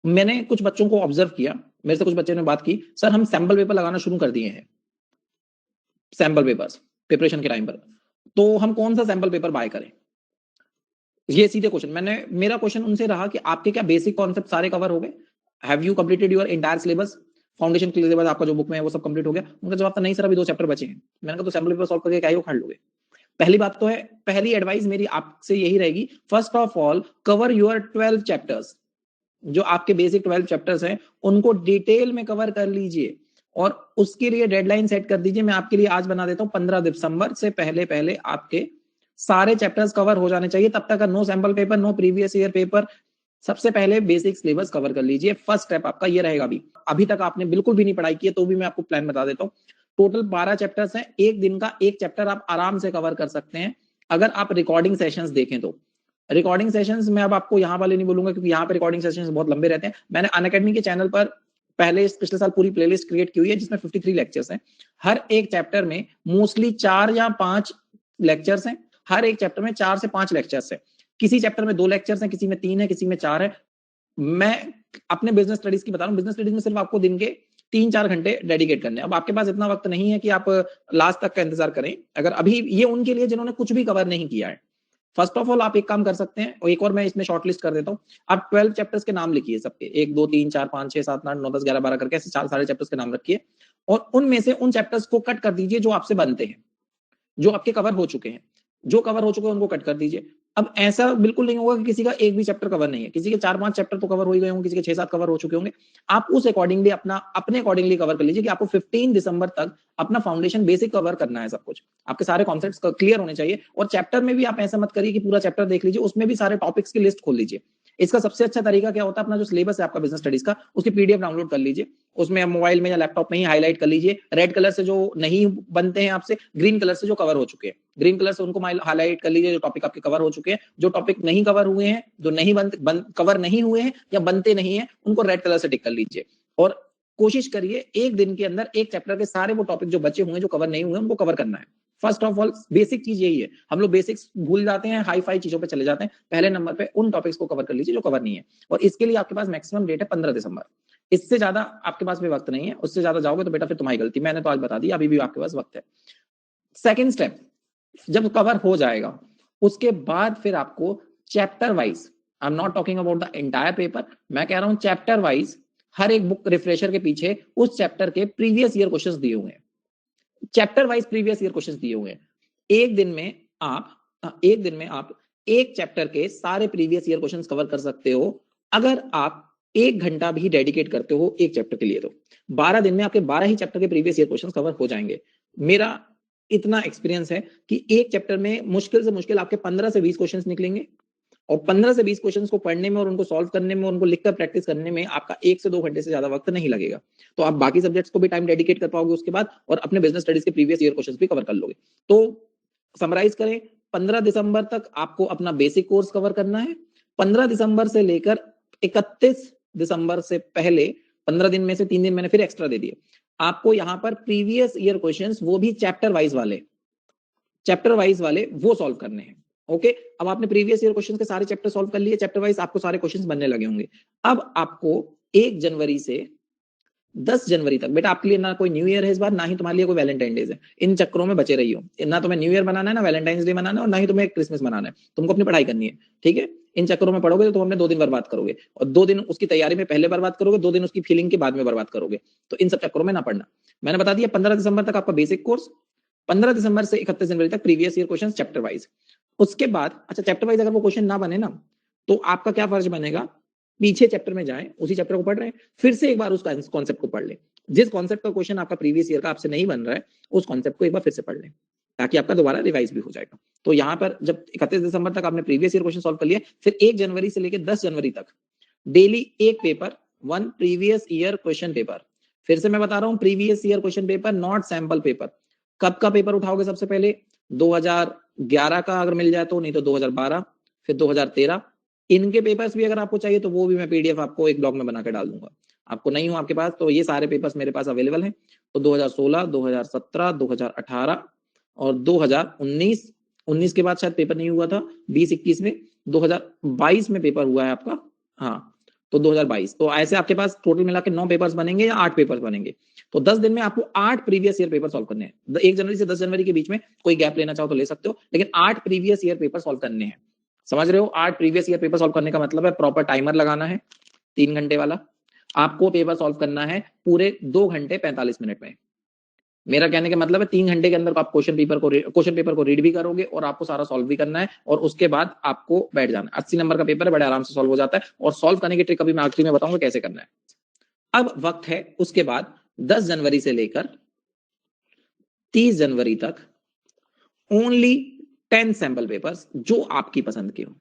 मैंने कुछ बच्चों को ऑब्जर्व किया, मेरे से कुछ बच्चों ने बात की, सर हम सैंपल पेपर लगाना शुरू कर दिए हैं, सैंपल पेपर्स प्रिपरेशन के टाइम पर, तो हम कौन सा सैंपल पेपर बाय करें? ये सीधे क्वेश्चन। मेरा क्वेश्चन उनसे रहा कि आपके क्या बेसिक कॉन्सेप्ट सारे कवर हो गए? Have you completed your entire syllabus? Foundation के सिलेबस आपका जो बुक में है वो सब कंप्लीट हो गया? उनका जवाब था नहीं सर, अभी 2 चैप्टर बचे हैं। मैंने कहा तो सैंपल पेपर सॉल्व करके क्या ही उखाड़ लोगे? पहली बात तो है, पहली एडवाइस मेरी आपसे यही रहेगी, first of all cover your 12 chapters. जो आपके बेसिक 12 चैप्टर्स हैं उनको डिटेल में कवर कर लीजिए और उसके लिए डेडलाइन सेट कर दीजिए। मैं आपके लिए आज बना देता हूं, 15 दिसंबर से पहले पहले आपके सारे चैप्टर्स कवर हो जाने चाहिए। तब तक no sample paper, no previous year paper, सबसे पहले बेसिक सिलेबस कवर कर लीजिए। फर्स्ट स्टेप आपका ये रहेगा। अभी तक आपने बिल्कुल भी नहीं पढ़ाई की है तो भी मैं आपको प्लान बता देता हूँ। टोटल 12 चैप्टर्स हैं, एक दिन का एक चैप्टर आप आराम से कवर कर सकते हैं अगर आप रिकॉर्डिंग सेशंस देखें तो। रिकॉर्डिंग सेशंस मैं अब आपको यहाँ वाले नहीं बोलूंगा क्योंकि यहाँ पे रिकॉर्डिंग सेशंस बहुत लंबे रहते हैं। मैंने अनअकैडमी के चैनल पर पिछले साल पूरी प्लेलिस्ट क्रिएट की हुई है जिसमें 53 लेक्चर्स हैं। हर एक चैप्टर में मोस्टली 4 या 5 लेक्चर्स हैं। हर एक चैप्टर में 4 से 5 लेक्चर्स है। किसी चैप्टर में 2 लेक्चर्स हैं, किसी में 3 है, किसी में 4 है। मैं अपने बिजनेस स्टडीज की बता रहा हूँ। बिजनेस स्टडीज में सिर्फ आपको दिन के 3-4 घंटे डेडिकेट करने। अब आपके पास इतना वक्त नहीं है कि आप लास्ट तक का इंतजार करें। अगर अभी ये उनके लिए जिन्होंने कुछ भी कवर नहीं किया है। फर्स्ट ऑफ ऑल आप एक काम कर सकते हैं, और एक और मैं इसमें शॉर्टलिस्ट कर देता हूं। आप 12 चैप्टर्स के नाम लिखिए सबके, 1 2 3 4 5 6 7 8 9 10 11 12 करके ऐसे सारे चैप्टर्स के नाम रखिए और उनमें से उन चैप्टर्स को कट कर दीजिए जो आपसे बनते हैं, जो आपके कवर हो चुके हैं। जो कवर हो चुके हैं उनको कट कर दीजिए। अब ऐसा बिल्कुल नहीं होगा कि किसी का एक भी चैप्टर कवर नहीं है। किसी के 4-5 चैप्टर तो कवर हो ही गए होंगे, किसी के 6-7 कवर हो चुके होंगे। आप उस अकॉर्डिंगली अपने अकॉर्डिंगली कवर कर लीजिए कि आपको 15 दिसंबर तक अपना फाउंडेशन बेसिक कवर करना है। सब कुछ आपके सारे कॉन्सेप्ट्स क्लियर होने चाहिए। और चैप्टर में भी आप ऐसा मत करिए कि पूरा चैप्टर देख लीजिए, उसमें भी सारे टॉपिक्स की लिस्ट खोल लीजिए। इसका सबसे अच्छा तरीका क्या होता है, अपना जो सिलेबस है आपका बिजनेस स्टडीज का, उसकी पीडीएफ डाउनलोड कर लीजिए। उसमें मोबाइल में या लैपटॉप में ही हाईलाइट कर लीजिए। रेड कलर से जो नहीं बनते हैं आपसे, ग्रीन कलर से जो कवर हो चुके हैं, ग्रीन कलर से उनको हाईलाइट कर लीजिए जो टॉपिक आपके कवर हो चुके हैं। जो टॉपिक नहीं कवर हुए हैं, जो नहीं कवर नहीं हुए हैं या बनते नहीं है, उनको रेड कलर से टिक कर लीजिए। और कोशिश करिए एक दिन के अंदर एक चैप्टर के सारे वो टॉपिक जो बचे हुए हैं, जो कवर नहीं हुए, उनको कवर करना है। फर्स्ट ऑफ ऑल बेसिक चीज यही है। हम लोग बेसिक्स भूल जाते हैं, हाई फाई चीजों पे चले जाते हैं। पहले नंबर पे उन टॉपिक्स को कवर कर लीजिए जो कवर नहीं है। और इसके लिए आपके पास मैक्सिमम डेट है 15 दिसंबर। इससे ज्यादा आपके पास भी वक्त नहीं है। उससे ज्यादा जाओगे तो बेटा फिर तुम्हारी गलती। मैंने तो आज बता दिया, अभी भी आपके पास वक्त है। सेकेंड स्टेप, जब कवर हो जाएगा उसके बाद फिर आपको chapter wise, I am not talking about the entire paper, मैं कह रहा हूं चैप्टर वाइज हर एक बुक रिफ्रेशर के पीछे उस चैप्टर के प्रीवियस ईयर क्वेश्चंस दिए हुए हैं। Chapter wise previous year questions दिए हुए हैं। एक दिन में आप एक चैप्टर के सारे प्रीवियस ईयर क्वेश्चंस कवर कर सकते हो अगर आप 1 घंटा भी डेडिकेट करते हो एक चैप्टर के लिए। तो 12 दिन में आपके 12 ही चैप्टर के प्रीवियस ईयर क्वेश्चंस कवर हो जाएंगे। मेरा इतना एक्सपीरियंस है कि एक चैप्टर में मुश्किल से मुश्किल आपके 15 से 20 क्वेश्चंस निकलेंगे और 15 से 20 क्वेश्चंस को पढ़ने में और उनको सॉल्व करने में और उनको लिखकर प्रैक्टिस करने में आपका 1 से 2 घंटे से ज्यादा वक्त नहीं लगेगा। तो आप बाकी सब्जेक्ट्स को भी टाइम डेडिकेट कर पाओगे उसके बाद, और अपने बिजनेस स्टडीज के प्रीवियस ईयर क्वेश्चंस भी कवर कर लोगे। तो समराइज करें, 15 दिसंबर तक आपको अपना बेसिक कोर्स कवर करना है। 15 दिसंबर से लेकर 31 दिसंबर से पहले 15 दिन में से 3 दिन मैंने फिर एक्स्ट्रा दे दिए आपको। यहां पर प्रीवियस ईयर क्वेश्चंस, वो भी चैप्टर वाइज वाले वो सॉल्व करने हैं। ओके, अब आपने प्रीवियस ईयर क्वेश्चंस के सारे चैप्टर सॉल्व कर लिए, चैप्टर वाइज आपको सारे क्वेश्चंस बनने लगे होंगे। अब आपको 1 जनवरी से 10 जनवरी तक, बेटा आपके लिए ना कोई न्यू ईयर है इस बार, ना ही तुम्हारे लिए कोई वैलेंटाइन डे है। इन चक्करों में बचे रही हो। ना तुम्हें न्यू ईयर मनाना है, ना वैलेंटाइंस डे मनाना है, और ना ही तुम्हें क्रिसमस मनाना है। तुमको अपनी पढ़ाई करनी है, ठीक है। इन चक्करों में पढ़ोगे तो तुम अपने 2 दिन बर्बाद करोगे, और 2 दिन उसकी तैयारी में पहले बर्बाद करोगे, 2 दिन उसकी फीलिंग के बाद में बर्बाद करोगे। तो इन सब चक्करों में ना पढ़ना। मैंने बता दिया 15 दिसंबर तक आपका बेसिक कोर्स, 15 दिसंबर से 31 जनवरी तक previous year question chapter wise. उसके बाद अच्छा, चैप्टर वाइज अगर वो क्वेश्चन ना बने ना, तो आपका क्या फर्ज बनेगा, पीछे चैप्टर में जाएं, उसी चैप्टर को पढ़ रहे हैं, फिर से एक बार उस कॉन्सेप्ट को पढ़ लें। जिस कॉन्सेप्ट का क्वेश्चन आपका प्रीवियस ईयर का आपसे नहीं बन रहा है, उस कॉन्सेप्ट को एक बार फिर से पढ़ लें, ताकि आपका दोबारा रिवाइज भी हो जाएगा। तो यहाँ पर जब 31 दिसंबर तक आपने प्रीवियस ईयर क्वेश्चन सॉल्व कर लिया, फिर 1 जनवरी से लेकर 10 जनवरी तक डेली एक paper, 1 previous year question paper. फिर से मैं बता रहा हूं, previous year question paper, not sample paper. कब का पेपर उठाओगे सबसे पहले, 2011 का अगर मिल जाए तो, नहीं तो 2012, फिर 2013। इनके पेपर्स भी अगर आपको चाहिए तो वो भी मैं पीडीएफ आपको एक ब्लॉग में बनाकर डाल दूंगा। आपको नहीं हो आपके पास तो ये सारे पेपर्स मेरे पास अवेलेबल हैं। तो 2016, 2017, 2018 और 2019, 19 के बाद शायद पेपर नहीं हुआ था, 20-21 में, 2022 में पेपर हुआ है आपका। हाँ, तो 2022, तो ऐसे आपके पास टोटल मिला के 9 पेपर्स बनेंगे या 8 पेपर्स बनेंगे। तो 10 दिन में आपको 8 प्रीवियस ईयर पेपर सॉल्व करने हैं। 1 जनवरी से 10 जनवरी के बीच में कोई गैप लेना चाहो तो ले सकते हो, लेकिन 8 प्रीवियस ईयर पेपर सॉल्व करने हैं। समझ रहे हो? 8 प्रीवियस ईयर पेपर सॉल्व करने का मतलब है प्रॉपर टाइमर लगाना है 3 घंटे वाला। आपको पेपर सॉल्व करना है पूरे 2 घंटे 45 मिनट में। मेरा कहने का मतलब है 3 घंटे के अंदर आप क्वेश्चन पेपर को रीड भी करोगे और आपको सारा सॉल्व भी करना है, और उसके बाद आपको बैठ जाना है। 80 नंबर का पेपर है, बड़े आराम से सॉल्व हो जाता है, और सॉल्व करने की ट्रिक अभी मैं आखिरी में बताऊंगा कैसे करना है। अब वक्त है उसके बाद 10 जनवरी से लेकर 30 जनवरी तक ओनली 10 सैंपल पेपर्स जो आपकी पसंद के हो।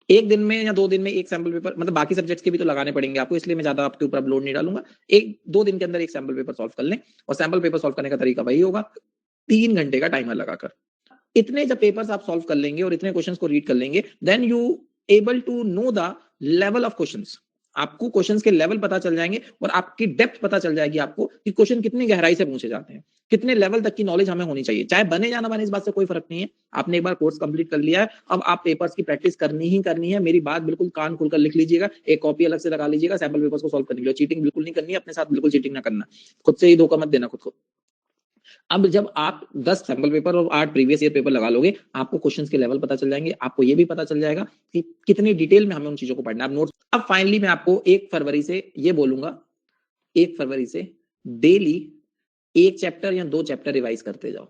एक दिन में या 2 दिन में एक सैंपल पेपर, मतलब बाकी सब्जेक्ट्स के भी तो लगाने पड़ेंगे आपको, इसलिए मैं ज्यादा आपके ऊपर लोड नहीं डालूंगा। 1-2 दिन के अंदर एक सैंपल पेपर सॉल्व कर लें, और सैंपल पेपर सॉल्व करने का तरीका वही होगा, 3 घंटे का टाइमर लगाकर। इतने जब पेपर्स आप सॉल्व कर लेंगे और इतने क्वेश्चंस को रीड कर लेंगे, then you able to know the level of questions. आपको क्वेश्चंस के लेवल पता चल जाएंगे और आपकी डेप्थ पता चल जाएगी आपको कि क्वेश्चन कितनी गहराई से पूछे जाते हैं, कितने लेवल तक की नॉलेज हमें होनी चाहिए। चाहे बने या ना बने, इस बात से कोई फर्क नहीं है। आपने एक बार कोर्स कंप्लीट कर लिया है, अब आप पेपर्स की प्रैक्टिस करनी ही करनी है। मेरी बात बिल्कुल कान खोलकर लिख लीजिएगा, एक कॉपी अलग से लगा लीजिएगा सैंपल पेपर्स को सॉल्व करने के लिए। चीटिंग बिल्कुल नहीं करनी है, अपने साथ बिल्कुल चीटिंग ना करना, खुद से ही धोखा मत देना खुद को। अब जब आप 10 सैंपल पेपर और 8 प्रीवियस ईयर पेपर लगा लोगे, आपको क्वेश्चंस के लेवल पता चल जाएंगे, आपको ये भी पता चल जाएगा कि कितनी डिटेल में हमें उन चीजों को पढ़ना है। नोट्स अब फाइनली मैं आपको 1 फरवरी से ये बोलूंगा, 1 फरवरी से डेली 1 चैप्टर या 2 चैप्टर रिवाइज करते जाओ,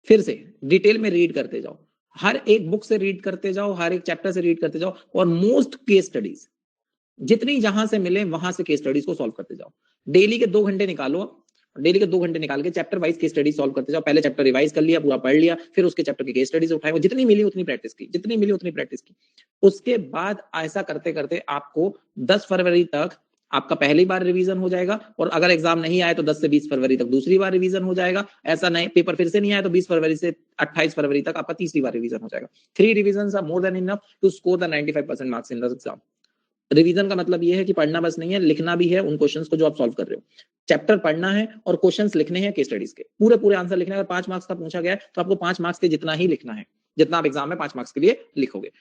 फिर से डिटेल में रीड करते जाओ, हर एक बुक से रीड करते जाओ, हर एक चैप्टर से रीड करते जाओ, और मोस्ट केस स्टडीज जितनी जहां से मिले वहां से केस स्टडीज को सॉल्व करते जाओ। डेली के 2 घंटे निकालो, डेली के 2 घंटे निकाल के chapter wise case study solve करते जाओ। पहले चैप्टर रिवाइज कर लिया, पूरा पढ़ लिया, फिर उसके चैप्टर की केस स्टडीज उठाए, जितनी मिली उतनी प्रैक्टिस की, जितनी मिली उतनी प्रैक्टिस की। उसके बाद ऐसा करते करते आपको 10 फरवरी तक आपका पहली बार रिवीजन हो जाएगा, और अगर एग्जाम नहीं आए तो 10 से 20 फरवरी तक दूसरी बार रिवीजन हो जाएगा। ऐसा नहीं पेपर फिर से नहीं आया तो 20 फरवरी से 28 फरवरी तक आपका तीसरी बार रिवीजन हो जाएगा। 3 revision are more than enough to score the 95% marks in the exam. Revision का मतलब ये है कि पढ़ना बस नहीं है, लिखना भी है उन क्वेश्चंस को जो आप सॉल्व कर रहे हो। चैप्टर पढ़ना है और क्वेश्चंस लिखने हैं केस स्टडीज के, पूरे पूरे आंसर लिखने हैं। अगर 5 मार्क्स का पूछा गया है तो आपको 5 मार्क्स के जितना ही लिखना है, जितना आप एग्जाम में 5 मार्क्स के लिए लिखोगे।